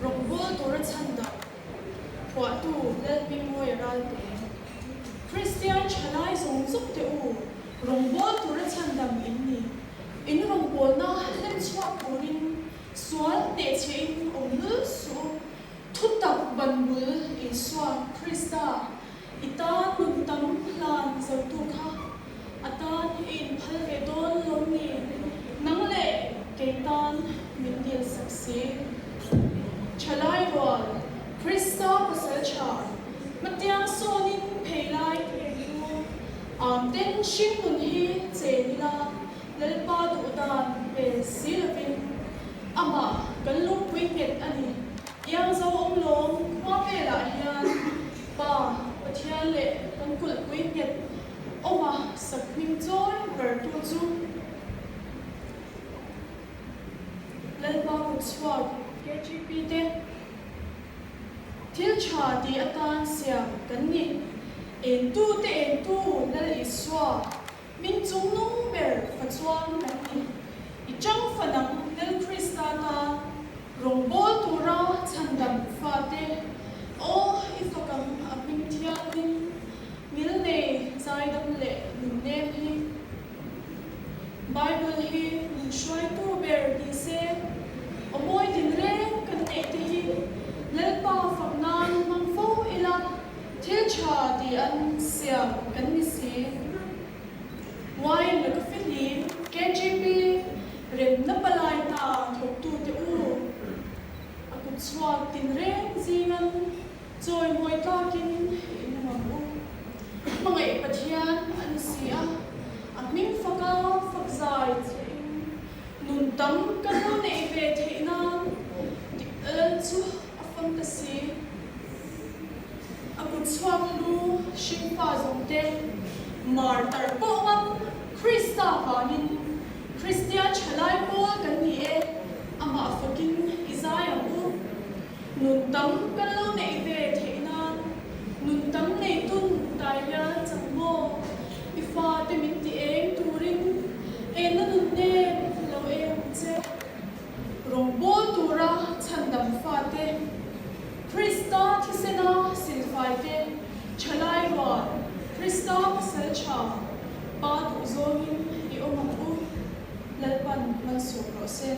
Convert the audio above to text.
rong bol tora chanda phwa tu lel ping moi ral te Christian chalai zong zuk te u rong bol tora chanda min ni in rong bol na lem chwa purin sual te chein ong lu su thutak ban bul in swa Krista ita nun tam lan zau tu kha atan in phal ve don lom ni nang le keitan min dil saksi chalai wal Krista pasal char matiang sonin pheilai phelu ten shin mun hi chenila lalpa du dan pe silvin ama kallu wicket ani yang zo ong long kwa pe la hian pa pathian le kan kul wicket oma sakming joy ver tu chu lalpa ku swag KGP te thil cha di atan siam kan ni en tu lal iswa min chung nung ber fachuang kan ni I chang fanang lal Krista ta rong bol tura chandam fate o ifakam aping thianin milne zaidam le minnem hi Bible hi shwai tu ber di se omoi din re kan te te hi lal pa faknan mang fo ila thil cha di an siam kan ni si wai la ka fili KGP rem na palai ta thok tu te u akut swat tin rem zingan choi moi ta kin in ma u mangai pathian an sia aming faka fakzai nun tam kan no nei ve theina chu afam ta si akut swat lu shin pa zong te mar tar po wang Krista hanin Christian chalai bol kan ni e ama fakin Isaiah u nun tam kan lo nei ve theina nun tam nei tun taia changmo ifa te min ti eng turin en na nun ne lo e che rong bol tura chandam fa te Krista thisena silfai te chalai wa Krista pasal cha pa tu zomin I omang u lalpan man sukro sen